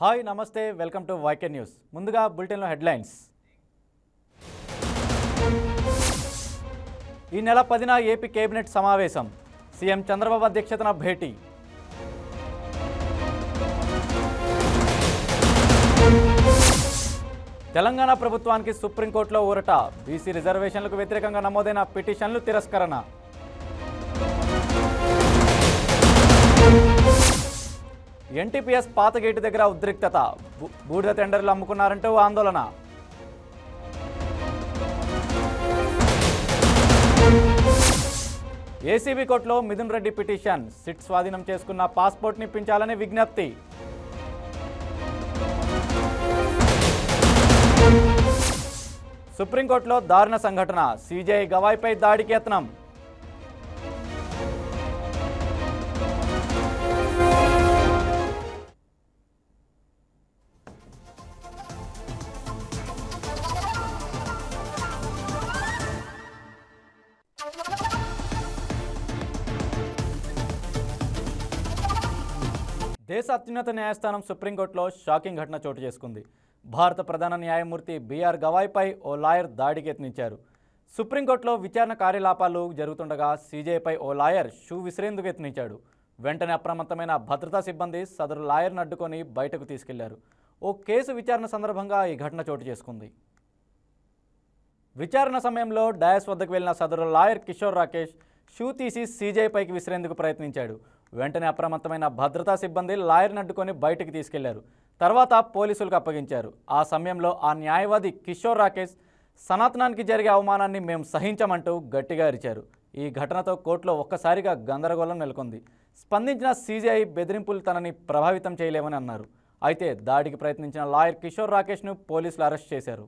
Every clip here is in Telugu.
హాయ్ నమస్తే వెల్కమ్ టు వైకే న్యూస్. ముందుగా బులెటిన్లో హెడ్లైన్స్. ఈ నెల 10న ఏపీ కేబినెట్ సమావేశం. సీఎం చంద్రబాబు అధ్యక్షతన భేటీ. తెలంగాణ ప్రభుత్వానికి సుప్రీంకోర్టులో ఊరట. బీసీ రిజర్వేషన్లకు వ్యతిరేకంగా నమోదైన పిటిషన్లు తిరస్కరణ. ఎన్టీపీఎస్ పాత గేటు దగ్గర ఉద్రిక్తత. బూడిద టెండర్లు అమ్ముకున్నారంటూ ఆందోళన. ఏసీబీ కోర్టులో మిథున్ రెడ్డి పిటిషన్. సిట్ స్వాధీనం చేసుకున్న పాస్పోర్ట్ని ఇప్పించాలని విజ్ఞప్తి. సుప్రీంకోర్టులో దారుణ సంఘటన. సీజేఐ గవాయిపై దాడికి యత్నం. దేశ అత్యున్నత న్యాయస్థానం సుప్రీంకోర్టులో షాకింగ్ ఘటన చోటు చేసుకుంది. భారత ప్రధాన న్యాయమూర్తి బీఆర్ గవాయ్పై ఓ లాయర్ దాడికి యత్నించారు. సుప్రీంకోర్టులో విచారణ కార్యకలాపాలు జరుగుతుండగా సీజేఐపై ఓ లాయర్ షూ విసిరేందుకు యత్నించాడు. వెంటనే అప్రమత్తమైన భద్రతా సిబ్బంది సదరు లాయర్ను అడ్డుకొని బయటకు తీసుకెళ్లారు. ఓ కేసు విచారణ సందర్భంగా ఈ ఘటన చోటు చేసుకుంది. విచారణ సమయంలో డయాస్ వద్దకు వెళ్లిన సదరు లాయర్ కిషోర్ రాకేష్ షూ తీసి సీజేఐపైకి విసిరేందుకు ప్రయత్నించాడు. వెంటనే అప్రమత్తమైన భద్రతా సిబ్బంది లాయర్ను అడ్డుకొని బయటికి తీసుకెళ్లారు. తర్వాత పోలీసులకు అప్పగించారు. ఆ సమయంలో ఆ న్యాయవాది కిషోర్ రాకేష్ సనాతనానికి జరిగే అవమానాన్ని మేము సహించమంటూ గట్టిగా అరిచారు. ఈ ఘటనతో కోర్టులో ఒక్కసారిగా గందరగోళం నెలకొంది. స్పందించిన సీజీఐ బెదిరింపులు తనని ప్రభావితం చేయలేవని అన్నారు. అయితే దాడికి ప్రయత్నించిన లాయర్ కిషోర్ రాకేష్ను పోలీసులు అరెస్ట్ చేశారు.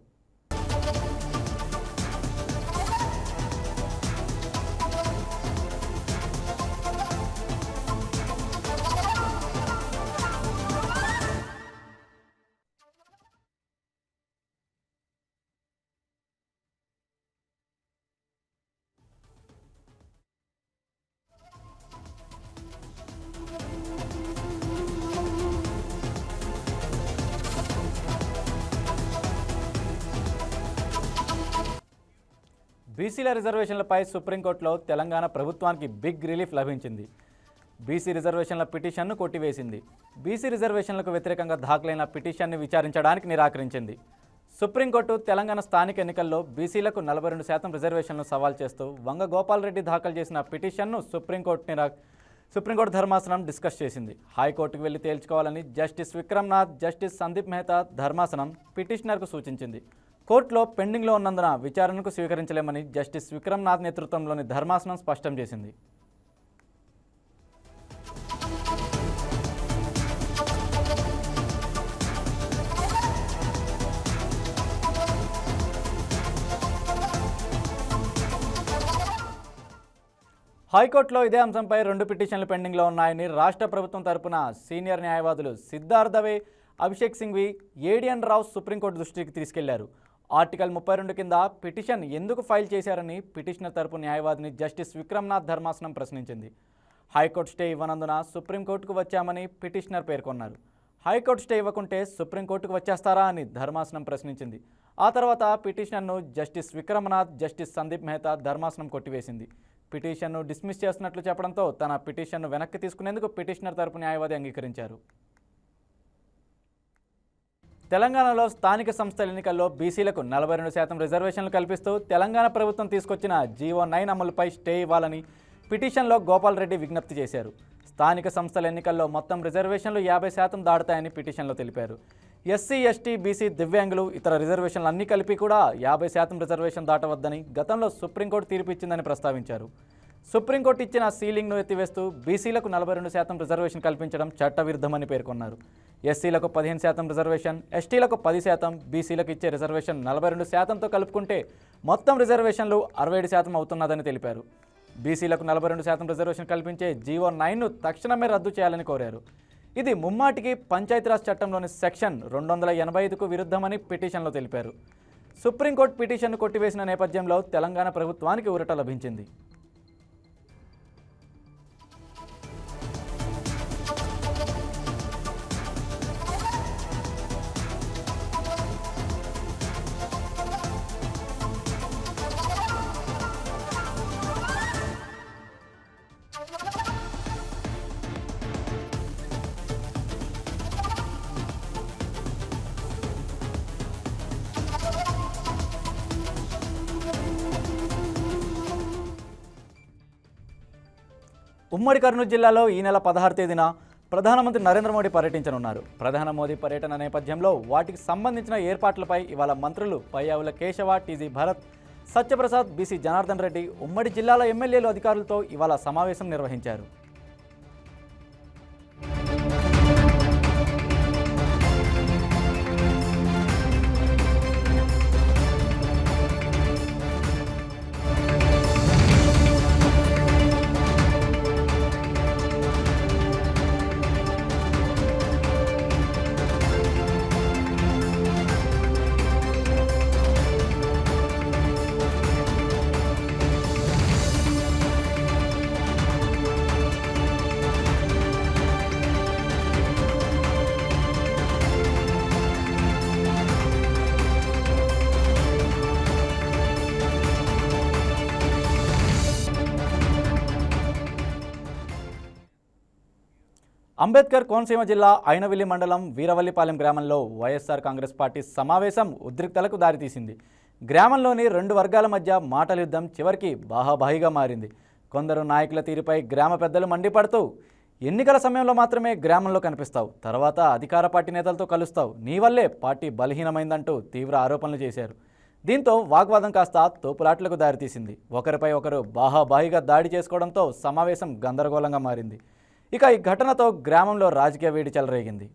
బీసీల రిజర్వేషన్లపై సుప్రీంకోర్టులో తెలంగాణ ప్రభుత్వానికి బిగ్ రిలీఫ్ లభించింది. బీసీ రిజర్వేషన్ల పిటిషన్ను కొట్టివేసింది. బీసీ రిజర్వేషన్లకు వ్యతిరేకంగా దాఖలైన పిటిషన్ని విచారించడానికి నిరాకరించింది. సుప్రీంకోర్టు తెలంగాణ స్థానిక ఎన్నికల్లో బీసీలకు 42% రిజర్వేషన్లు సవాల్ చేస్తూ వంగ గోపాల్ రెడ్డి దాఖలు చేసిన పిటిషన్ను సుప్రీంకోర్టు ధర్మాసనం డిస్కస్ చేసింది. హైకోర్టుకు వెళ్లి తేల్చుకోవాలని జస్టిస్ విక్రమ్నాథ్, జస్టిస్ సందీప్ మెహతా ధర్మాసనం పిటిషనర్కు సూచించింది. కోర్టులో పెండింగ్లో ఉన్నందున విచారణకు స్వీకరించలేమని జస్టిస్ విక్రమ్నాథ్ నేతృత్వంలోని ధర్మాసనం స్పష్టం చేసింది. హైకోర్టులో ఇదే అంశంపై 2 పిటిషన్లు పెండింగ్లో ఉన్నాయని రాష్ట్ర ప్రభుత్వం తరపున సీనియర్ న్యాయవాదులు సిద్ధార్థ దవే, అభిషేక్ సింఘ్వి, ఏడిఎన్ రావు సుప్రీంకోర్టు దృష్టికి తీసుకెళ్లారు. ఆర్టికల్ 32 కింద పిటిషన్ ఎందుకు ఫైల్ చేశారని పిటిషనర్ తరపు న్యాయవాదిని జస్టిస్ విక్రమ్నాథ్ ధర్మాసనం ప్రశ్నించింది. హైకోర్టు స్టే ఇవ్వనందున సుప్రీంకోర్టుకు వచ్చామని పిటిషనర్ పేర్కొన్నారు. హైకోర్టు స్టే ఇవ్వకుంటే సుప్రీంకోర్టుకు వచ్చేస్తారా అని ధర్మాసనం ప్రశ్నించింది. ఆ తర్వాత పిటిషనర్ను జస్టిస్ విక్రమ్నాథ్, జస్టిస్ సందీప్ మెహతా ధర్మాసనం కొట్టివేసింది. పిటిషన్ను డిస్మిస్ చేస్తున్నట్లు చెప్పడంతో తన పిటిషన్ను వెనక్కి తీసుకునేందుకు పిటిషనర్ తరపు న్యాయవాది అంగీకరించారు. తెలంగాణలో స్థానిక సంస్థల ఎన్నికల్లో బీసీలకు 42% రిజర్వేషన్లు కల్పిస్తూ తెలంగాణ ప్రభుత్వం తీసుకొచ్చిన జీవో 9 అమలుపై స్టే ఇవ్వాలని పిటిషన్లో గోపాల్ రెడ్డి విజ్ఞప్తి చేశారు. స్థానిక సంస్థల ఎన్నికల్లో మొత్తం రిజర్వేషన్లు 50% దాటుతాయని పిటిషన్లో తెలిపారు. ఎస్సీ, ఎస్టీ, బీసీ, దివ్యాంగులు, ఇతర రిజర్వేషన్లు అన్నీ కలిపి కూడా 50% రిజర్వేషన్ దాటవద్దని గతంలో సుప్రీంకోర్టు తీర్పు ఇచ్చిందని ప్రస్తావించారు. సుప్రీంకోర్టు ఇచ్చిన సీలింగ్ను ఎత్తివేస్తూ బీసీలకు 42% రిజర్వేషన్ కల్పించడం చట్టవిరుద్ధమని పేర్కొన్నారు. ఎస్సీలకు 15% రిజర్వేషన్, ఎస్టీలకు 10%, బీసీలకు ఇచ్చే రిజర్వేషన్ 42%తో కలుపుకుంటే మొత్తం రిజర్వేషన్లు 67% అవుతున్నదని తెలిపారు. బీసీలకు 42% రిజర్వేషన్ కల్పించే జీవో 9ను తక్షణమే రద్దు చేయాలని కోరారు. ఇది ముమ్మాటికి పంచాయతీరాజ్ చట్టంలోని సెక్షన్ 285కు విరుద్ధమని పిటిషన్లో తెలిపారు. సుప్రీంకోర్టు పిటిషన్ను కొట్టివేసిన నేపథ్యంలో తెలంగాణ ప్రభుత్వానికి ఊరట లభించింది. ఉమ్మడి కర్నూలు జిల్లాలో ఈ నెల 16 తేదీన ప్రధానమంత్రి నరేంద్ర మోడీ పర్యటించనున్నారు. ప్రధాని మోదీ పర్యటన నేపథ్యంలో వాటికి సంబంధించిన ఏర్పాట్లపై ఇవాళ మంత్రులు పయ్యావుల కేశవ, టీజీ భరత్, సత్యప్రసాద్, బీసీ జనార్దన్ రెడ్డి ఉమ్మడి జిల్లాల ఎమ్మెల్యేలు అధికారులతో ఇవాళ సమావేశం నిర్వహించారు. అంబేద్కర్ కోనసీమ జిల్లా ఐనవిల్లి మండలం వీరవల్లిపాలెం గ్రామంలో వైఎస్ఆర్ కాంగ్రెస్ పార్టీ సమావేశం ఉద్రిక్తలకు దారితీసింది. గ్రామంలోని రెండు వర్గాల మధ్య మాటల యుద్ధం చివరికి బాహాబాహిగా మారింది. కొందరు నాయకుల తీరుపై గ్రామ పెద్దలు మండిపడుతూ, ఎన్నికల సమయంలో మాత్రమే గ్రామంలో కనిపిస్తావు, తర్వాత అధికార పార్టీ నేతలతో కలుస్తావు, నీ వల్లే పార్టీ బలహీనమైందంటూ తీవ్ర ఆరోపణలు చేశారు. దీంతో వాగ్వాదం కాస్త తోపులాట్లకు దారితీసింది. ఒకరిపై ఒకరు బాహాబాహిగా దాడి చేసుకోవడంతో సమావేశం గందరగోళంగా మారింది. ఇక ఈ ఘటనతో గ్రామంలో రాజకీయ వేడి చెలరేగింది.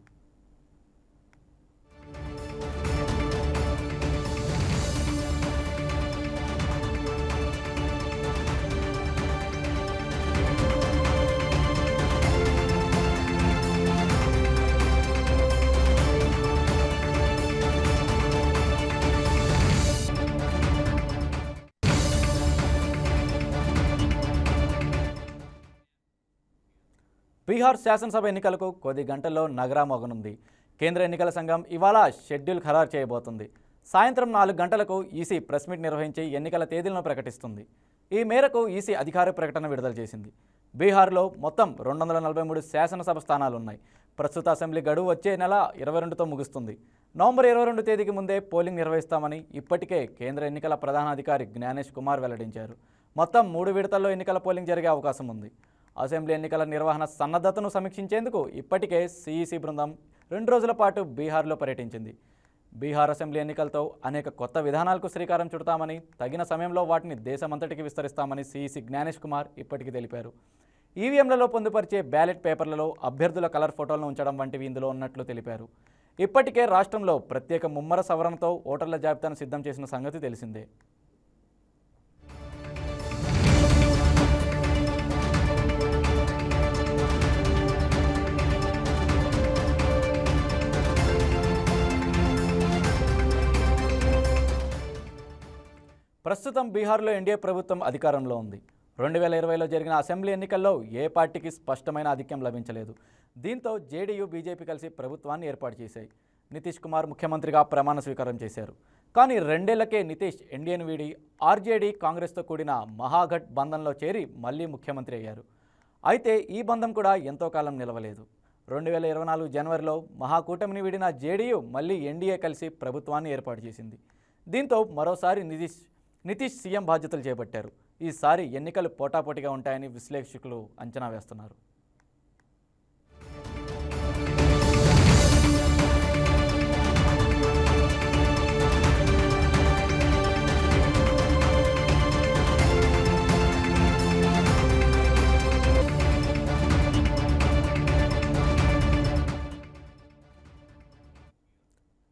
బీహార్ శాసనసభ ఎన్నికలకు కొద్ది గంటల్లో నగరామోగనుంది. కేంద్ర ఎన్నికల సంఘం ఇవాళ షెడ్యూల్ ఖరారు చేయబోతుంది. సాయంత్రం 4 గంటలకు ఈసీ ప్రెస్ మీట్ నిర్వహించి ఎన్నికల తేదీలను ప్రకటిస్తుంది. ఈ మేరకు ఈసీ అధికారిక ప్రకటన విడుదల చేసింది. బీహార్లో మొత్తం 243 శాసనసభ స్థానాలున్నాయి. ప్రస్తుత అసెంబ్లీ గడువు వచ్చే నెల 22తో ముగుస్తుంది. నవంబర్ 22 తేదీకి ముందే పోలింగ్ నిర్వహిస్తామని ఇప్పటికే కేంద్ర ఎన్నికల ప్రధానాధికారి జ్ఞానేష్ కుమార్ వెల్లడించారు. మొత్తం 3 విడతల్లో ఎన్నికల పోలింగ్ జరిగే అవకాశం ఉంది. అసెంబ్లీ ఎన్నికల నిర్వహణ సన్నద్ధతను సమీక్షించేందుకు ఇప్పటికే సిఈసి బృందం 2 రోజుల పాటు బీహార్లో పర్యటించింది. బీహార్ అసెంబ్లీ ఎన్నికలతో అనేక కొత్త విధానాలకు శ్రీకారం చుడతామని, తగిన సమయంలో వాటిని దేశమంతటికి విస్తరిస్తామని సిఈసి జ్ఞానేష్ కుమార్ ఇప్పటికీ తెలిపారు. ఈవీఎంలలో పొందుపరిచే బ్యాలెట్ పేపర్లలో అభ్యర్థుల కలర్ ఫోటోలను ఉంచడం వంటివి ఇందులో ఉన్నట్లు తెలిపారు. ఇప్పటికే రాష్ట్రంలో ప్రత్యేక ముమ్మర సవరణతో ఓటర్ల జాబితాను సిద్ధం చేసిన సంగతి తెలిసిందే. ప్రస్తుతం బీహార్లో ఎన్డీఏ ప్రభుత్వం అధికారంలో ఉంది. 2020లో జరిగిన అసెంబ్లీ ఎన్నికల్లో ఏ పార్టీకి స్పష్టమైన ఆధిక్యం లభించలేదు. దీంతో జేడీయూ, బీజేపీ కలిసి ప్రభుత్వాన్ని ఏర్పాటు చేశాయి. నితీష్ కుమార్ ముఖ్యమంత్రిగా ప్రమాణ స్వీకారం చేశారు. కానీ 2 ఏళ్లకే నితీష్ ఎన్డీఏను వీడి ఆర్జేడీ, కాంగ్రెస్తో కూడిన మహాగఠ్ బంధంలో చేరి మళ్లీ ముఖ్యమంత్రి అయ్యారు. అయితే ఈ బంధం కూడా ఎంతో కాలం నిలవలేదు. 2024 జనవరిలో మహాకూటమిని వీడిన జేడీయూ మళ్లీ ఎన్డీఏ కలిసి ప్రభుత్వాన్ని ఏర్పాటు చేసింది. దీంతో మరోసారి నితీష్ సీఎం బాధ్యతలు చేపట్టారు. ఈసారి ఎన్నికలు పోటాపోటీగా ఉంటాయని విశ్లేషకులు అంచనా వేస్తున్నారు.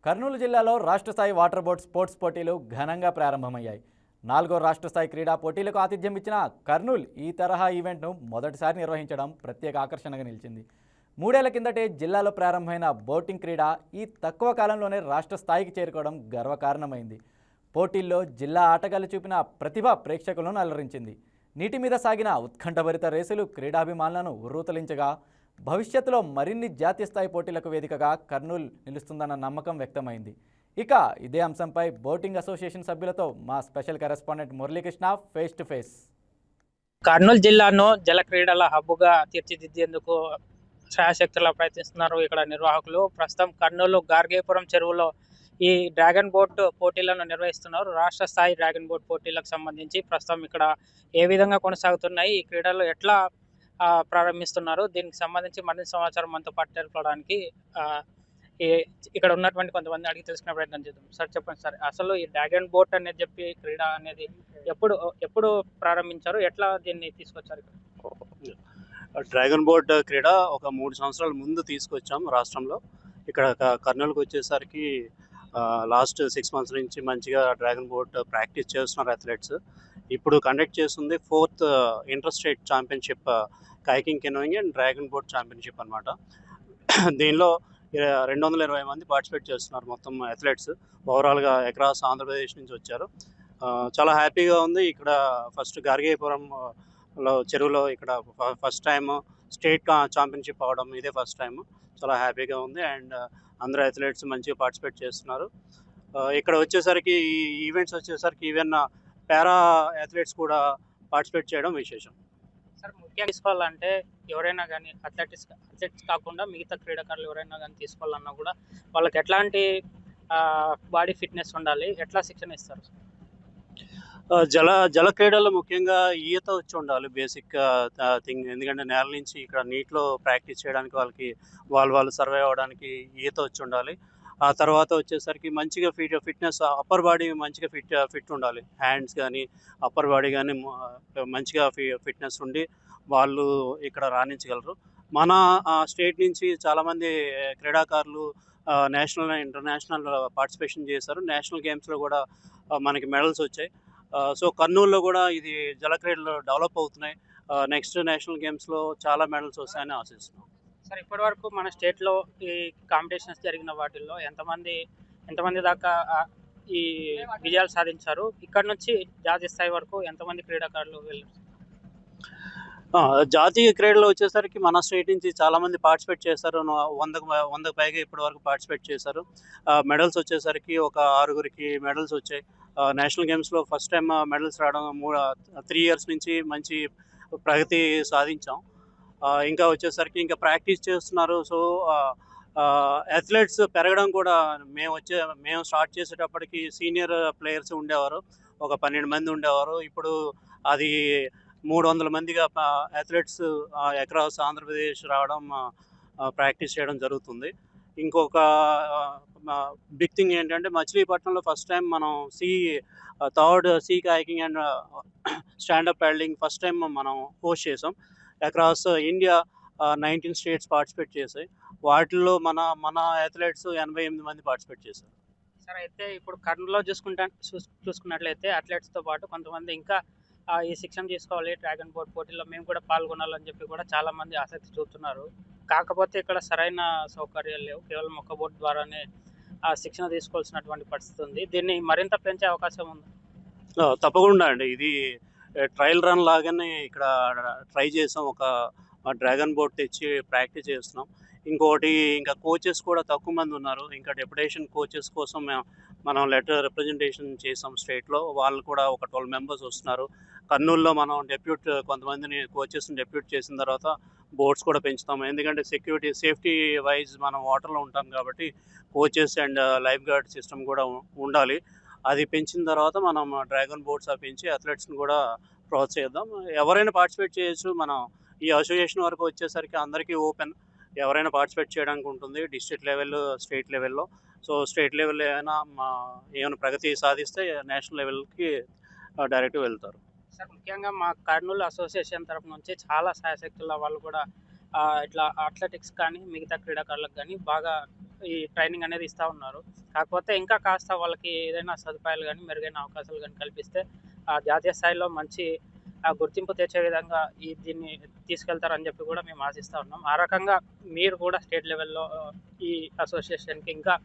కర్నూలు జిల్లాలో రాష్ట్ర స్థాయి వాటర్ బోట్ స్పోర్ట్స్ పోటీలు ఘనంగా ప్రారంభమయ్యాయి. 4వ రాష్ట్ర స్థాయి క్రీడా పోటీలకు ఆతిథ్యం ఇచ్చిన కర్నూలు ఈ తరహా ఈవెంట్ను మొదటిసారి నిర్వహించడం ప్రత్యేక ఆకర్షణగా నిలిచింది. 3 ఏళ్ల కిందటే జిల్లాలో ప్రారంభమైన బోటింగ్ క్రీడ ఈ తక్కువ కాలంలోనే రాష్ట్ర స్థాయికి చేరుకోవడం గర్వకారణమైంది. పోటీల్లో జిల్లా ఆటగాళ్లు చూపిన ప్రతిభ ప్రేక్షకులను అలరించింది. నీటి మీద సాగిన ఉత్కంఠభరిత రేసులు క్రీడాభిమానులను ఉర్రూతలించగా, భవిష్యత్తులో మరిన్ని జాతీయ స్థాయి పోటీలకు వేదికగా కర్నూలు నిలుస్తుందన్న నమ్మకం వ్యక్తమైంది. ఇక ఇదే అంశంపై బోటింగ్ అసోసియేషన్ సభ్యులతో మా special correspondent Muralikrishna face to face. Kurnool జిల్లాను జల క్రీడల హబ్బుగా తీర్చిదిద్దేందుకు శాయశక్తులా ప్రయత్నిస్తున్నారు ఇక్కడ నిర్వాహకులు. ప్రస్తుతం కర్నూలు గార్గేపురం చెరువులో ఈ డ్రాగన్ బోట్ పోటీలను నిర్వహిస్తున్నారు. రాష్ట్ర స్థాయి డ్రాగన్ బోట్ పోటీలకు సంబంధించి ప్రస్తుతం ఇక్కడ ఏ విధంగా కొనసాగుతున్నాయి, ఈ క్రీడలు ఎట్లా ప్రారంభిస్తున్నారు, దీనికి సంబంధించి మరింత సమాచారం మనతో పాటు తెలుపడానికి ఇక్కడ ఉన్నటువంటి కొంతమంది అడిగి తెలుసుకునే ప్రయత్నం చేద్దాం. సార్ చెప్పండి సార్, అసలు ఈ డ్రాగన్ బోట్ అనేది చెప్పి క్రీడ అనేది ఎప్పుడు ప్రారంభించారు, ఎట్లా దీన్ని తీసుకొచ్చారు ఇక్కడ? డ్రాగన్ బోట్ క్రీడ ఒక 3 సంవత్సరాల ముందు తీసుకొచ్చాం రాష్ట్రంలో. ఇక్కడ కర్నూలుకి వచ్చేసరికి లాస్ట్ 6 మంత్స్ నుంచి మంచిగా డ్రాగన్ బోట్ ప్రాక్టీస్ చేస్తున్నారు అథ్లెట్స్. ఇప్పుడు కండక్ట్ చేస్తుంది 4th inter state championship kayaking, canoeing and dragon boat championship అనమాట. దీనిలో 220 మంది పార్టిసిపేట్ చేస్తున్నారు మొత్తం అథ్లెట్స్. ఓవరాల్గా అక్రాస్ ఆంధ్రప్రదేశ్ నుంచి వచ్చారు. చాలా హ్యాపీగా ఉంది. ఇక్కడ ఫస్ట్ గార్గేపురంలో చెరువులో ఇక్కడ ఫస్ట్ టైం స్టేట్ ఛాంపియన్షిప్ అవడం ఇదే ఫస్ట్ టైం. చాలా హ్యాపీగా ఉంది అండ్ అందరూ అథ్లెట్స్ మంచిగా పార్టిసిపేట్ చేస్తున్నారు. ఇక్కడ వచ్చేసరికి ఈ ఈవెంట్స్ వచ్చేసరికి ఈవెన్ పారా అథ్లెట్స్ కూడా పార్టిసిపేట్ చేయడం విశేషం. సార్, ముఖ్యంగా తీసుకోవాలంటే ఎవరైనా కానీ అథ్లెట్స్ కాకుండా మిగతా క్రీడాకారులు ఎవరైనా కానీ తీసుకోవాలన్నా కూడా వాళ్ళకి ఎట్లాంటి బాడీ ఫిట్నెస్ ఉండాలి, ఎట్లా శిక్షణ ఇస్తారు? జల క్రీడల్లో ముఖ్యంగా ఈత వచ్చి ఉండాలి బేసిక్ థింగ్. ఎందుకంటే నేల నుంచి ఇక్కడ నీటిలో ప్రాక్టీస్ చేయడానికి వాళ్ళకి వాళ్ళు సర్వే అవ్వడానికి ఈత వచ్చి ఉండాలి. ఆ తర్వాత వచ్చేసరికి మంచిగా ఫిట్నెస్ అప్పర్ బాడీ మంచిగా ఫిట్ ఉండాలి. హ్యాండ్స్ కానీ అప్పర్ బాడీ కానీ మంచిగా ఫిట్నెస్ ఉండి వాళ్ళు ఇక్కడ రాణించగలరు. మన స్టేట్ నుంచి చాలామంది క్రీడాకారులు నేషనల్ ఇంటర్నేషనల్ పార్టిసిపేషన్ చేశారు. నేషనల్ గేమ్స్లో కూడా మనకి మెడల్స్ వచ్చాయి. సో కర్నూలులో కూడా ఇది జలక్రీడలు డెవలప్ అవుతున్నాయి. నెక్స్ట్ నేషనల్ గేమ్స్లో చాలా మెడల్స్ వస్తాయని ఆశిస్తున్నాం. సార్, ఇప్పటి వరకు మన స్టేట్లో ఈ కాంపిటీషన్స్ జరిగిన వాటిల్లో ఎంతమంది దాకా ఈ విజయాలు సాధించారు? ఇక్కడ నుంచి జాతీయ స్థాయి వరకు ఎంతమంది క్రీడాకారులు వెళ్ళారు? జాతీయ క్రీడలు వచ్చేసరికి మన స్టేట్ నుంచి చాలామంది పార్టిసిపేట్ చేశారు. 100కు పైగా ఇప్పటి వరకు పార్టిసిపేట్ చేశారు. మెడల్స్ వచ్చేసరికి ఒక 6గురికి మెడల్స్ వచ్చాయి. నేషనల్ గేమ్స్లో ఫస్ట్ టైం మెడల్స్ రావడం 3 ఇయర్స్ నుంచి మంచి ప్రగతి సాధించాం. ఇంకా వచ్చేసరికి ఇంకా ప్రాక్టీస్ చేస్తున్నారు. సో అథ్లెట్స్ పెరగడం కూడా మేము స్టార్ట్ చేసేటప్పటికి సీనియర్ ప్లేయర్స్ ఉండేవారు, ఒక 12 మంది ఉండేవారు. ఇప్పుడు అది 300 మందిగా అథ్లెట్స్ అక్రాస్ ఆంధ్రప్రదేశ్ రావడం, ప్రాక్టీస్ చేయడం జరుగుతుంది. ఇంకొక బిగ్ థింగ్ ఏంటంటే మచిలీపట్నంలో ఫస్ట్ టైం మనం third sea kayaking and stand up paddling first time మనం హోస్ట్ చేసాం. అక్రాస్ ఇండియా 19 స్టేట్స్ పార్టిసిపేట్ చేశాయి. వాటిల్లో మన అథ్లెట్స్ 88 మంది పార్టిసిపేట్ చేశారు. సార్, అయితే ఇప్పుడు కర్నూలులో చూసుకున్నట్లయితే అథ్లెట్స్తో పాటు కొంతమంది ఇంకా ఈ శిక్షణ తీసుకోవాలి, డ్రాగన్ బోట్ పోటీలో మేము కూడా పాల్గొనాలని చెప్పి కూడా చాలామంది ఆసక్తి చూపుతున్నారు. కాకపోతే ఇక్కడ సరైన సౌకర్యాలు లేవు, కేవలం ఒక బోట్ ద్వారానే శిక్షణ తీసుకోవాల్సినటువంటి పరిస్థితి ఉంది. దీన్ని మరింత పెంచే అవకాశం ఉంది? తప్పకుండా అండి. ఇది ట్రయల్ రన్ లాగానే ఇక్కడ ట్రై చేసాం. ఒక డ్రాగన్ బోట్ తెచ్చి ప్రాక్టీస్ చేస్తున్నాం. ఇంకోటి ఇంకా కోచెస్ కూడా తక్కువ మంది ఉన్నారు. ఇంకా డెప్యుటేషన్ కోచెస్ కోసం మనం లెటర్ రిప్రజెంటేషన్ చేసాం స్టేట్లో. వాళ్ళు కూడా ఒక 12 మెంబర్స్ వస్తున్నారు. కర్నూలులో మనం కొంతమందిని కోచెస్ని డెప్యూట్ చేసిన తర్వాత బోట్స్ కూడా పెంచుతాం. ఎందుకంటే సేఫ్టీ వైజ్ మనం వాటర్లో ఉంటాం కాబట్టి coaches and lifeguard system కూడా ఉండాలి. అది పెంచిన తర్వాత మనం డ్రాగన్ బోట్స్ పెంచి అథ్లెట్స్ని కూడా ప్రోత్సహిద్దాం. ఎవరైనా పార్టిసిపేట్ చేయొచ్చు. మనం ఈ అసోసియేషన్ వరకు వచ్చేసరికి అందరికీ ఓపెన్, ఎవరైనా పార్టిసిపేట్ చేయడానికి ఉంటుంది. డిస్ట్రిక్ట్ లెవెల్, స్టేట్ లెవెల్లో. సో స్టేట్ లెవెల్లో ఏమైనా ప్రగతి సాధిస్తే నేషనల్ లెవెల్కి డైరెక్ట్ వెళ్తారు. సార్, ముఖ్యంగా మా కర్నూలు అసోసియేషన్ తరఫు నుంచి చాలా సాయశక్తుల వాళ్ళు కూడా ఇట్లా అథ్లెటిక్స్ కానీ మిగతా క్రీడాకారులకు కానీ బాగా ఈ ట్రైనింగ్ అనేది ఇస్తూ ఉన్నారు. కాకపోతే ఇంకా కాస్త వాళ్ళకి ఏదైనా సదుపాయాలు కానీ మెరుగైన అవకాశాలు కానీ కల్పిస్తే జాతీయ స్థాయిలో మంచి గుర్తింపు తెచ్చే విధంగా దీన్ని తీసుకెళ్తారని చెప్పి కూడా మేము ఆశిస్తూ ఉన్నాం. ఆ రకంగా మీరు కూడా స్టేట్ లెవెల్లో ఈ అసోసియేషన్కి ఇంకా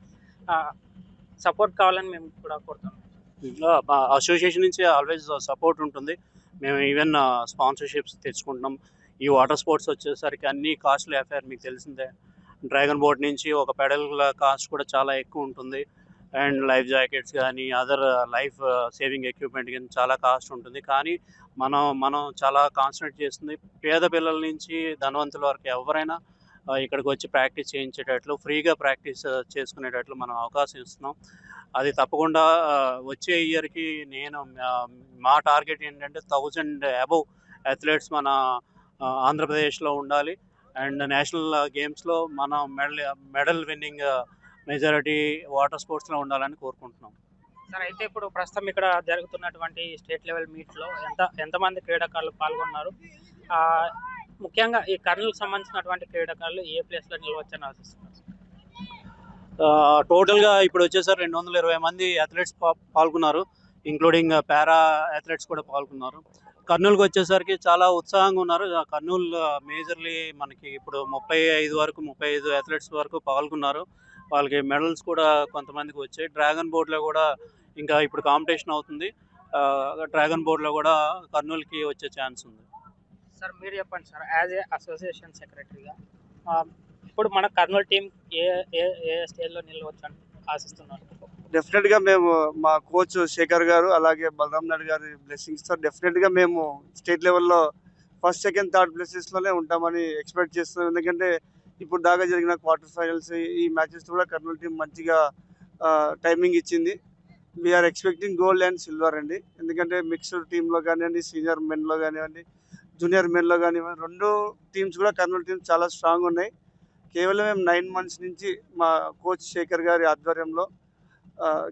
సపోర్ట్ కావాలని మేము కూడా కోరుతున్నాం. అసోసియేషన్ నుంచి ఆల్వేస్ సపోర్ట్ ఉంటుంది. మేము ఈవెన్ స్పాన్సర్షిప్స్ తెచ్చుకుంటున్నాం. ఈ వాటర్ స్పోర్ట్స్ వచ్చేసరికి అన్ని కాస్ట్లీ అఫేర్, మీకు తెలిసిందే. డ్రాగన్ బోట్ నుంచి ఒక పెడల్ కాస్ట్ కూడా చాలా ఎక్కువ ఉంటుంది. అండ్ లైఫ్ జాకెట్స్ కానీ అదర్ లైఫ్ సేవింగ్ ఎక్విప్మెంట్ కానీ చాలా కాస్ట్ ఉంటుంది. కానీ మనం చాలా కాన్సన్ట్రేట్ చేస్తుంది పేద పిల్లల నుంచి ధనవంతుల వరకు ఎవరైనా ఇక్కడికి వచ్చి ప్రాక్టీస్ చేయించేటట్లు ఫ్రీగా ప్రాక్టీస్ చేసుకునేటట్లు మనం అవకాశం ఇస్తున్నాం. అది తప్పకుండా వచ్చే ఇయర్కి మా టార్గెట్ ఏంటంటే 1000 అబవ్ అథ్లెట్స్ మన ఆంధ్రప్రదేశ్లో ఉండాలి. అండ్ నేషనల్ గేమ్స్లో మనం మెడల్ విన్నింగ్ మెజారిటీ వాటర్ స్పోర్ట్స్లో ఉండాలని కోరుకుంటున్నాం. సార్, అయితే ఇప్పుడు ప్రస్తుతం ఇక్కడ జరుగుతున్నటువంటి స్టేట్ లెవెల్ మీట్లో ఎంతమంది క్రీడాకారులు పాల్గొన్నారు? ముఖ్యంగా ఈ కర్నూలుకు సంబంధించినటువంటి క్రీడాకారులు ఏ ప్లేస్లో నిలవచ్చని ఆశిస్తున్నారు? టోటల్గా ఇప్పుడు వచ్చేసరి 220 మంది అథ్లెట్స్ పాల్గొన్నారు, ఇంక్లూడింగ్ పారా అథ్లెట్స్ కూడా పాల్గొన్నారు. కర్నూలుకి వచ్చేసరికి చాలా ఉత్సాహంగా ఉన్నారు. కర్నూలు మేజర్లీ మనకి ఇప్పుడు 35 అథ్లెట్స్ వరకు పాల్గొన్నారు. వాళ్ళకి మెడల్స్ కూడా కొంతమందికి వచ్చాయి. డ్రాగన్ బోర్డ్లో కూడా ఇంకా ఇప్పుడు కాంపిటీషన్ అవుతుంది. డ్రాగన్ బోర్డ్లో కూడా కర్నూలుకి వచ్చే ఛాన్స్ ఉంది. సార్, మీరు చెప్పండి సార్, యాజ్ ఏ అసోసియేషన్ సెక్రటరీగా ఇప్పుడు మన కర్నూలు టీం ఏ ఏ ఏ స్టేజ్లో నిలవచ్చు అని ఆశిస్తున్నారు? డెఫినెట్గా మేము మా కోచ్ శేఖర్ గారు అలాగే బలరామ్ నాయుడు గారి బ్లెస్సింగ్స్తో డెఫినెట్గా మేము స్టేట్ లెవెల్లో ఫస్ట్, సెకండ్, థర్డ్ ప్లేసెస్లోనే ఉంటామని ఎక్స్పెక్ట్ చేస్తున్నాం. ఎందుకంటే ఇప్పుడు దాకా జరిగిన క్వార్టర్ ఫైనల్స్ ఈ మ్యాచెస్ కూడా కర్నూలు టీం మంచిగా టైమింగ్ ఇచ్చింది. We're expecting gold and silver అండి. ఎందుకంటే మిక్స్డ్ టీంలో కానివ్వండి, సీనియర్ మెన్లో కానివ్వండి, జూనియర్ మెన్లో కానివ్వండి, రెండు టీమ్స్ కూడా కర్నూలు టీమ్స్ చాలా స్ట్రాంగ్ ఉన్నాయి. కేవలం మేము 9 months నుంచి మా కోచ్ శేఖర్ గారి ఆధ్వర్యంలో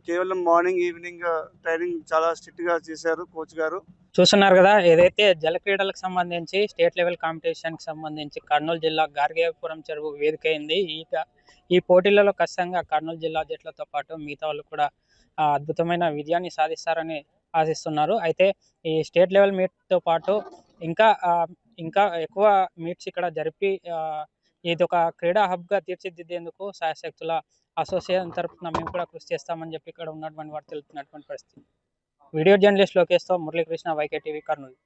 కేవలం మార్నింగ్ ఈవినింగ్ ట్రైనింగ్ చాలా స్ట్రిక్ట్గా చేశారు కోచ్ గారు. చూస్తున్నారు కదా, ఏదైతే జల క్రీడలకు సంబంధించి స్టేట్ లెవెల్ కాంపిటీషన్కి సంబంధించి కర్నూలు జిల్లా గార్గేపురం చెరువు వేదిక అయింది. ఈ పోటీలలో ఖచ్చితంగా కర్నూలు జిల్లా జట్లతో పాటు మిగతా వాళ్ళు కూడా అద్భుతమైన విజయాన్ని సాధిస్తారని ఆశిస్తున్నారు. అయితే ఈ స్టేట్ లెవెల్ మీట్తో పాటు ఇంకా ఎక్కువ మీట్స్ ఇక్కడ జరిపి ఇది ఒక క్రీడా హబ్గా తీర్చిదిద్దేందుకు శాయశక్తుల అసోసియేషన్ తరఫున మేము కూడా కృషి చేస్తామని చెప్పి ఇక్కడ ఉన్నటువంటి వారు తెలుపుతున్నటువంటి పరిస్థితి. వీడియో జర్నలిస్ట్ లోకేష్తో మురళీకృష్ణ, వైకే టీవీ, కర్నూలు.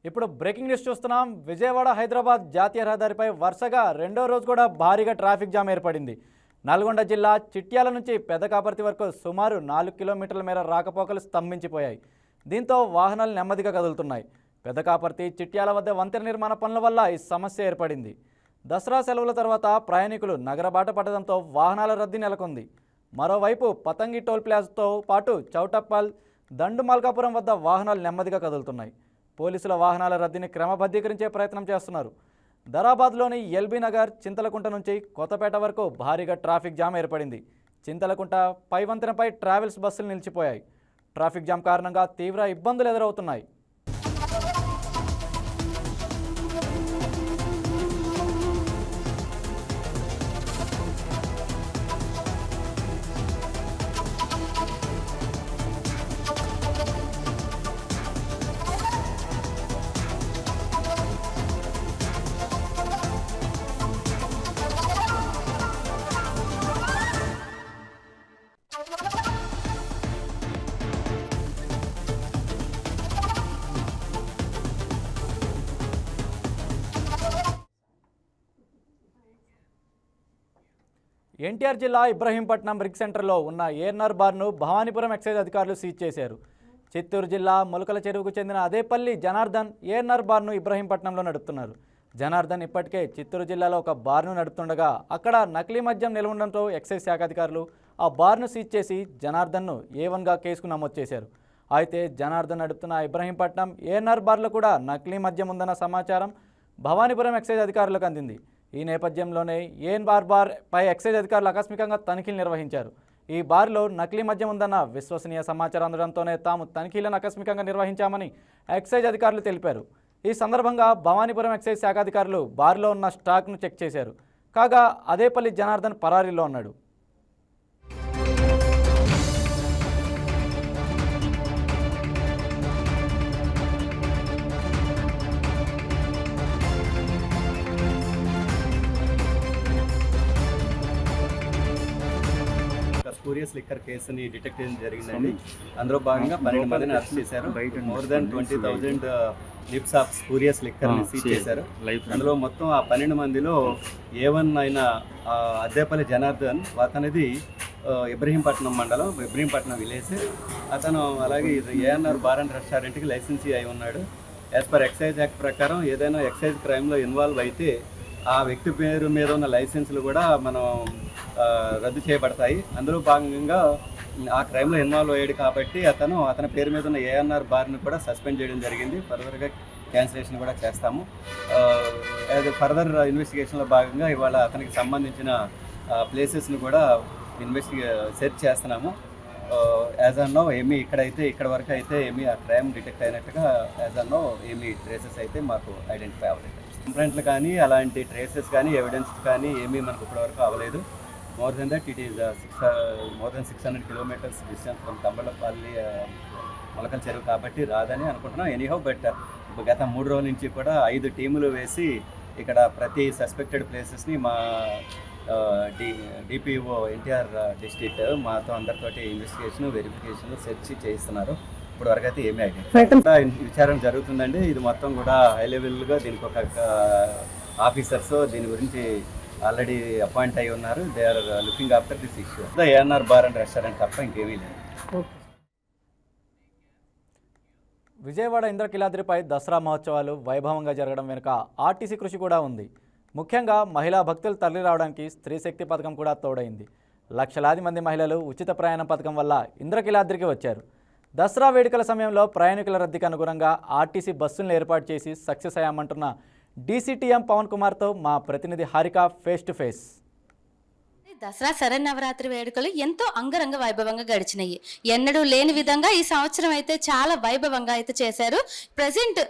ఇప్పుడు బ్రేకింగ్ న్యూస్ చూస్తున్నాం. విజయవాడ హైదరాబాద్ జాతీయ రహదారిపై వరుసగా రెండో రోజు కూడా భారీగా ట్రాఫిక్ జామ్ ఏర్పడింది. నల్గొండ జిల్లా చిట్యాల నుంచి పెదకాపర్తి వరకు సుమారు 4 కిలోమీటర్ల మేర రాకపోకలు స్తంభించిపోయాయి. దీంతో వాహనాలు నెమ్మదిగా కదులుతున్నాయి. పెదకాపర్తి, చిట్యాల వద్ద వంతెన నిర్మాణ పనుల వల్ల ఈ సమస్య ఏర్పడింది. దసరా సెలవుల తర్వాత ప్రయాణికులు నగర బాట పడడంతో వాహనాల రద్దీ నెలకొంది. మరోవైపు పతంగి టోల్ ప్లాజాతో పాటు చౌటప్పల్, దండు మల్కాపురం వద్ద వాహనాలు నెమ్మదిగా కదులుతున్నాయి. పోలీసుల వాహనాల రద్దీని క్రమబద్ధీకరించే ప్రయత్నం చేస్తున్నారు. దరాబాద్లోని ఎల్బీ నగర్, చింతలకుంట నుంచి కొత్తపేట వరకు భారీగా ట్రాఫిక్ జామ్ ఏర్పడింది. చింతలకుంట పై వంతెనపై ట్రావెల్స్ బస్సులు నిలిచిపోయాయి. ట్రాఫిక్ జామ్ కారణంగా తీవ్ర ఇబ్బందులు ఎదురవుతున్నాయి. ఎన్టీఆర్ జిల్లా ఇబ్రహీంపట్నం రిక్ సెంటర్లో ఉన్న ఏఎన్ఆర్ బార్ను భవానీపురం ఎక్సైజ్ అధికారులు సీజ్ చేశారు. చిత్తూరు జిల్లా ములకల చెరువుకు చెందిన అదేపల్లి జనార్దన్ ఏఎన్ఆర్ బార్ను ఇబ్రహీంపట్నంలో నడుపుతున్నారు. జనార్దన్ ఇప్పటికే చిత్తూరు జిల్లాలో ఒక బార్ను నడుపుతుండగా అక్కడ నకిలీ మద్యం నిల్వ ఉండడంతో ఎక్సైజ్ శాఖ అధికారులు ఆ బార్ను సీజ్ చేసి జనార్దన్ను A1గా కేసుకు నమోదు చేశారు. అయితే జనార్దన్ నడుపుతున్న ఇబ్రహీంపట్నం ఏఎన్ఆర్ బార్లో కూడా నకిలీ మద్యం ఉందన్న సమాచారం భవానీపురం ఎక్సైజ్ అధికారులకు అందింది. ఈ నేపథ్యంలోనే ఏఎన్ఆర్ బార్ పై ఎక్సైజ్ అధికారులు ఆకస్మికంగా తనిఖీలు నిర్వహించారు. ఈ బార్లో నకిలీ మద్యం ఉందన్న విశ్వసనీయ సమాచారం అందడంతోనే తాము తనిఖీలను ఆకస్మికంగా నిర్వహించామని ఎక్సైజ్ అధికారులు తెలిపారు. ఈ సందర్భంగా భవానీపురం ఎక్సైజ్ శాఖ అధికారులు బార్లో ఉన్న స్టాక్ను చెక్ చేశారు. కాగా అదేపల్లి జనార్దన్ పరారీలో ఉన్నాడు. స్పూరియస్ లిక్కర్ కేసుని డిటెక్ట్ చేయడం జరిగిందండి. అందులో భాగంగా 12 మందిని అరెస్ట్ చేశారు. More than 20,000 litres of spurious లిక్కర్ని సీజ్ చేశారు. అందులో మొత్తం ఆ 12 మందిలో A1 అయిన అద్దేపల్లి జనార్దన్, అతనిది ఇబ్రహీంపట్నం మండలం, ఇబ్రహీంపట్నం విలేజ్. అతను అలాగే ఏఎన్ఆర్ బార్ అండ్ రెస్టారెంట్కి లైసెన్సీ అయి ఉన్నాడు. యాజ్ పర్ ఎక్సైజ్ యాక్ట్ ప్రకారం ఏదైనా ఎక్సైజ్ క్రైమ్లో ఇన్వాల్వ్ అయితే ఆ వ్యక్తి పేరు మీద ఉన్న లైసెన్సులు కూడా మనం రద్దు చేయబడతాయి. అందులో భాగంగా ఆ క్రైమ్లో ఇన్వాల్వ్ అయ్యాడు కాబట్టి అతని పేరు మీద ఉన్న ఏఎన్ఆర్ బార్ని కూడా సస్పెండ్ చేయడం జరిగింది. ఫర్దర్గా క్యాన్సిలేషన్ కూడా చేస్తాము. యాజ్ ఫర్దర్ ఇన్వెస్టిగేషన్లో భాగంగా ఇవాళ అతనికి సంబంధించిన ప్లేసెస్ని కూడా సెర్చ్ చేస్తున్నాము. యాజ్ అన్నో ఏమీ ఇక్కడ వరకు అయితే ఏమీ ఆ క్రైమ్ డిటెక్ట్ అయినట్టుగా యాజ్ అన్నో ఏమీ ట్రేసెస్ అయితే మాకు ఐడెంటిఫై అవ్వలేదు. కంప్లైంట్లు కానీ అలాంటి ట్రేసెస్ కానీ ఎవిడెన్స్ కానీ ఏమీ మనకు ఇప్పటివరకు అవ్వలేదు. More than that it is more than 600 kilometers distance from Thamballapalle మొలకల చెరువు కాబట్టి రాదని అనుకుంటున్నాం. ఎనీహౌ బట్ గత 3 రోజుల నుంచి కూడా 5 టీములు వేసి ఇక్కడ ప్రతి సస్పెక్టెడ్ ప్లేసెస్ని మా డిపిఓ ఎన్టీఆర్ డిస్ట్రిక్ట్ మాతో అందరితోటి ఇన్వెస్టిగేషన్, వెరిఫికేషన్, సెర్చ్ చేయిస్తున్నారు. ఇప్పుడు వరకు అయితే ఏమీ ఐడెంటిఫై విచారణ జరుగుతుందండి. ఇది మొత్తం కూడా హై లెవెల్గా దీనికి ఒక ఆఫీసర్స్ దీని గురించి ఆల్రెడీ అపాయింట్ అయి ఉన్నారు. They are looking after this issue. ANR bar and restaurant తప్ప ఇంకేమీ లేదు. విజయవాడ ఇంద్రకీలాద్రిపై దసరా మహోత్సవాలు వైభవంగా జరగడం వెనుక ఆర్టీసీ కృషి కూడా ఉంది. ముఖ్యంగా మహిళా భక్తులు తరలి రావడానికి స్త్రీ శక్తి పథకం కూడా తోడైంది. లక్షలాది మంది మహిళలు ఉచిత ప్రయాణం పథకం వల్ల ఇంద్రకీలాద్రికి వచ్చారు. దసరా వేడుకల సమయంలో ప్రయాణికుల రద్దీకి అనుగుణంగా ఆర్టీసీ బస్సులను ఏర్పాటు చేసి సక్సెస్ అయ్యామంటున్న డీసీటీఎం పవన్ కుమార్తో మా ప్రతినిధి Harika face to face. Dasara Sharannavaratri వేడుకలు ఎంతో అంగరంగ వైభవంగా గడిచినాయి. ఎన్నడూ లేని విధంగా ఈ సంవత్సరం అయితే చాలా వైభవంగా అయితే చేశారు. ప్రజెంట్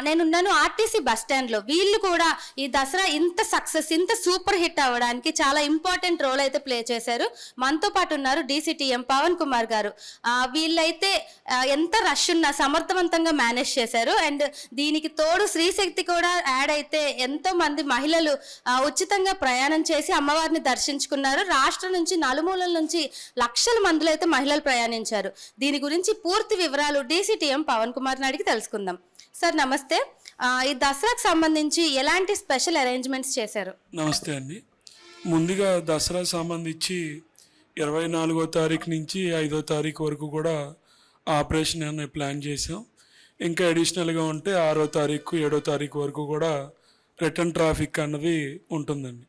నేనున్నాను ఆర్టీసీ బస్ స్టాండ్లో. వీళ్ళు కూడా ఈ దసరా ఇంత సక్సెస్, ఇంత సూపర్ హిట్ అవ్వడానికి చాలా ఇంపార్టెంట్ రోల్ అయితే ప్లే చేశారు. మనతో పాటు ఉన్నారు డీసీటీఎం పవన్ కుమార్ గారు. వీళ్ళైతే ఎంత రష్ ఉన్నా సమర్థవంతంగా మేనేజ్ చేశారు. అండ్ దీనికి తోడు స్త్రీశక్తి కూడా యాడ్ అయితే ఎంతో మంది మహిళలు ఉచితంగా ప్రయాణం చేసి అమ్మవారిని దర్శించుకున్నారు. రాష్ట్రం నుంచి నలుమూలల నుంచి లక్షల మందిలో అయితే మహిళలు ప్రయాణించారు. దీని గురించి పూర్తి వివరాలు డీసీటీఎం పవన్ కుమార్ని అడిగి తెలుసుకుందాం. సార్ నమస్తే. ఈ దసరాకు సంబంధించి ఎలాంటి స్పెషల్ అరేంజ్మెంట్స్ చేశారు? నమస్తే అండి. ముందుగా దసరా సంబంధించి 24వ తారీఖు నుంచి 5వ తారీఖు వరకు కూడా ఆపరేషన్ అనే ప్లాన్ చేసాం. ఇంకా అడిషనల్గా ఉంటే 6వ తారీఖు 7వ తారీఖు వరకు కూడా రిటర్న్ ట్రాఫిక్ అన్నది ఉంటుందండి.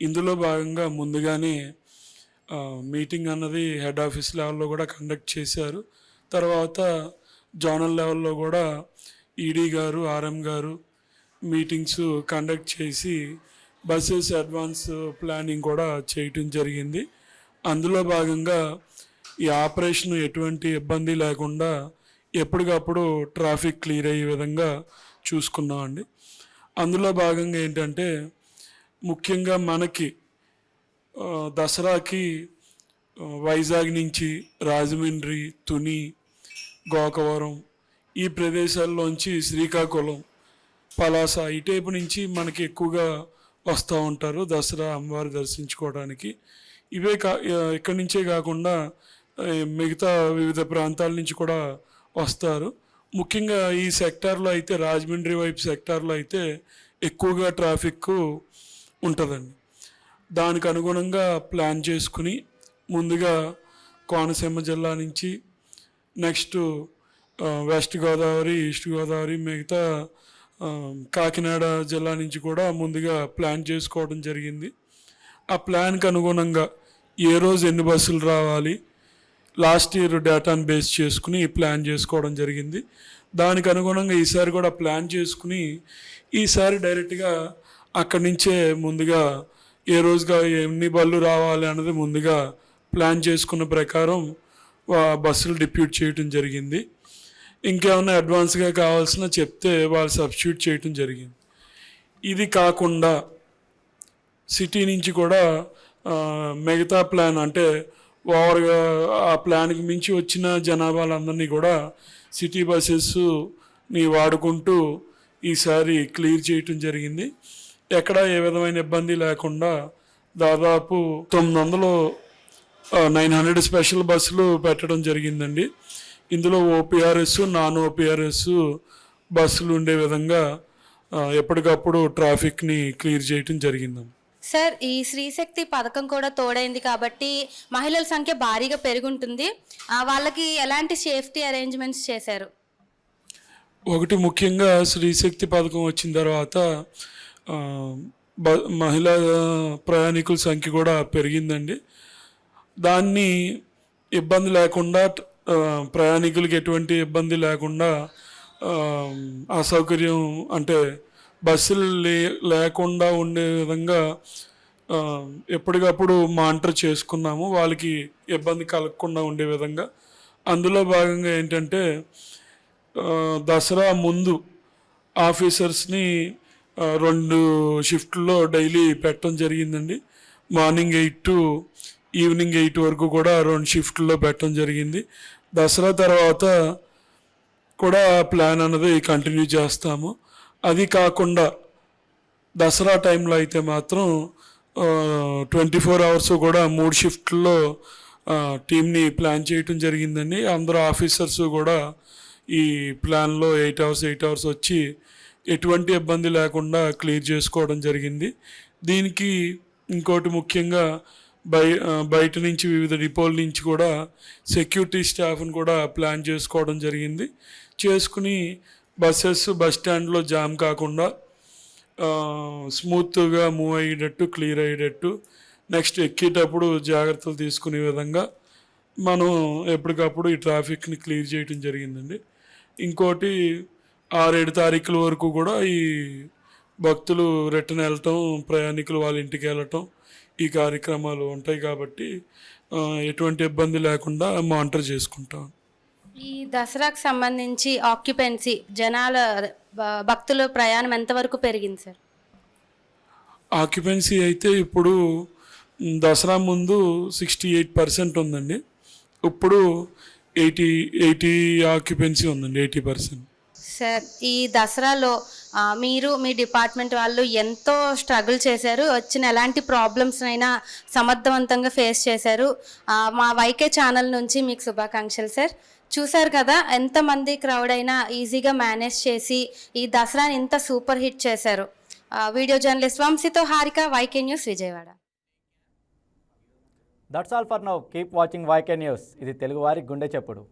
ఇందులో భాగంగా ముందుగానే మీటింగ్ అన్నది హెడ్ ఆఫీస్ లెవెల్లో కూడా కండక్ట్ చేశారు. తర్వాత జోనల్ లెవెల్లో కూడా ఈడీ గారు, ఆర్ఎం గారు మీటింగ్స్ కండక్ట్ చేసి బస్సెస్ అడ్వాన్స్ ప్లానింగ్ కూడా చేయటం జరిగింది. అందులో భాగంగా ఈ ఆపరేషన్ ఎటువంటి ఇబ్బంది లేకుండా ఎప్పటికప్పుడు ట్రాఫిక్ క్లియర్ అయ్యే విధంగా చూసుకున్నామండి. అందులో భాగంగా ఏంటంటే ముఖ్యంగా మనకి దసరాకి వైజాగ్ నుంచి రాజమండ్రి, తుని, గోకవరం ఈ ప్రదేశాల్లోంచి శ్రీకాకుళం, పలాస ఇటైపు నుంచి మనకి ఎక్కువగా వస్తూ ఉంటారు దసరా అమ్మవారి దర్శించుకోవడానికి. ఇక్కడి నుంచే కాకుండా మిగతా వివిధ ప్రాంతాల నుంచి కూడా వస్తారు. ముఖ్యంగా ఈ సెక్టార్లో అయితే రాజమండ్రి వైపు సెక్టార్లో అయితే ఎక్కువగా ట్రాఫిక్ ఉంటుందండి. దానికి అనుగుణంగా ప్లాన్ చేసుకుని ముందుగా కోనసీమ జిల్లా నుంచి, next west Godavari, east Godavari, మిగతా కాకినాడ జిల్లా నుంచి కూడా ముందుగా ప్లాన్ చేసుకోవడం జరిగింది. ఆ ప్లాన్కి అనుగుణంగా ఏ రోజు ఎన్ని బస్సులు రావాలి లాస్ట్ ఇయర్ డేటాను బేస్ చేసుకుని ప్లాన్ చేసుకోవడం జరిగింది. దానికి అనుగుణంగా ఈసారి కూడా ప్లాన్ చేసుకుని ఈసారి డైరెక్ట్గా అక్కడి నుంచే ముందుగా ఏ రోజుగా ఎన్ని బళ్ళు రావాలి అన్నది ముందుగా ప్లాన్ చేసుకున్న ప్రకారం బస్సులు డిప్యూట్ చేయటం జరిగింది. ఇంకేమైనా అడ్వాన్స్గా కావాల్సిన చెప్తే వాళ్ళు సబ్స్టిట్యూట్ చేయటం జరిగింది. ఇది కాకుండా సిటీ నుంచి కూడా మిగతా ప్లాన్ అంటే ఓవర్గా ఆ ప్లాన్కి మించి వచ్చిన జనాభాలందరినీ కూడా సిటీ బస్సెస్ని వాడుకుంటూ ఈసారి క్లియర్ చేయటం జరిగింది. ఎక్కడ ఏ విధమైన ఇబ్బంది లేకుండా దాదాపు 900 స్పెషల్ బస్సులు పెట్టడం జరిగిందండి. ఇందులో ఓపీఆర్ఎస్, నాన్ ఓపీఆర్ఎస్ బస్సులు ఉండే విధంగా ఎప్పటికప్పుడు ట్రాఫిక్ని క్లియర్ చేయటం జరిగింది. సార్, ఈ స్త్రీశక్తి పథకం కూడా తోడైంది కాబట్టి మహిళల సంఖ్య భారీగా పెరుగుంటుంది. వాళ్ళకి ఎలాంటి సేఫ్టీ అరేంజ్మెంట్స్ చేశారు? ఒకటి ముఖ్యంగా స్త్రీశక్తి పథకం వచ్చిన తర్వాత మహిళా ప్రయాణికుల సంఖ్య కూడా పెరిగిందండి. దాన్ని ఇబ్బంది లేకుండా ప్రయాణికులకి ఎటువంటి ఇబ్బంది లేకుండా అసౌకర్యం అంటే బస్సులు లేకుండా ఉండే విధంగా ఎప్పటికప్పుడు మానిటర్ చేసుకున్నాము, వాళ్ళకి ఇబ్బంది కలగకుండా ఉండే విధంగా. అందులో భాగంగా ఏంటంటే దసరా ముందు ఆఫీసర్స్ని 2 షిఫ్ట్లో డైలీ పెట్టడం జరిగిందండి. మార్నింగ్ 8 to ఈవినింగ్ 8 వరకు కూడా 2 షిఫ్ట్లో పెట్టడం జరిగింది. దసరా తర్వాత కూడా ప్లాన్ అన్నది కంటిన్యూ చేస్తాము. అది కాకుండా దసరా టైంలో అయితే మాత్రం 24 hours కూడా 3 షిఫ్ట్లో టీమ్ని ప్లాన్ చేయటం జరిగిందండి. అందరూ ఆఫీసర్స్ కూడా ఈ ప్లాన్లో 8 hours వచ్చి ఎటువంటి ఇబ్బంది లేకుండా క్లియర్ చేసుకోవడం జరిగింది. దీనికి ఇంకోటి ముఖ్యంగా బయట నుంచి వివిధ డిపోల నుంచి కూడా సెక్యూరిటీ స్టాఫ్ని కూడా ప్లాన్ చేసుకోవడం జరిగింది. చేసుకుని బస్ స్టాండ్లో జామ్ కాకుండా స్మూత్గా మూవ్ అయ్యేటట్టు, క్లియర్ అయ్యేటట్టు, నెక్స్ట్ ఎక్కేటప్పుడు జాగ్రత్తలు తీసుకునే విధంగా మనం ఎప్పటికప్పుడు ఈ ట్రాఫిక్ని క్లియర్ చేయడం జరిగిందండి. ఇంకోటి 6-7 తారీఖుల వరకు కూడా ఈ భక్తులు రిటర్న్ వెళ్ళటం, ప్రయాణికులు వాళ్ళ ఇంటికి వెళ్ళటం, ఈ కార్యక్రమాలు ఉంటాయి కాబట్టి ఎటువంటి ఇబ్బంది లేకుండా మానిటర్ చేసుకుంటాం. ఈ దసరాకు సంబంధించి ఆక్యుపెన్సీ జనాల భక్తుల ప్రయాణం ఎంతవరకు పెరిగింది సార్? ఆక్యుపెన్సీ అయితే ఇప్పుడు దసరా ముందు 68% ఉందండి. ఇప్పుడు 80 ఆక్యుపెన్సీ ఉందండి, 80%. సార్, ఈ దసరాలో మీరు మీ డిపార్ట్మెంట్ వాళ్ళు ఎంతో స్ట్రగుల్ చేశారు. వచ్చిన ఎలాంటి ప్రాబ్లమ్స్ అయినా సమర్థవంతంగా ఫేస్ చేశారు. మా వైకే ఛానల్ నుంచి మీకు శుభాకాంక్షలు సార్. చూశారు కదా, ఎంతమంది క్రౌడ్ అయినా ఈజీగా మేనేజ్ చేసి ఈ దసరాని ఇంత సూపర్ హిట్ చేశారు. వీడియో జర్నలిస్ట్ వంశీతో Harika, YK news, Vijayawada. That's all for now. Keep watching YK news. ఇది తెలుగువారి గుండె చప్పుడు.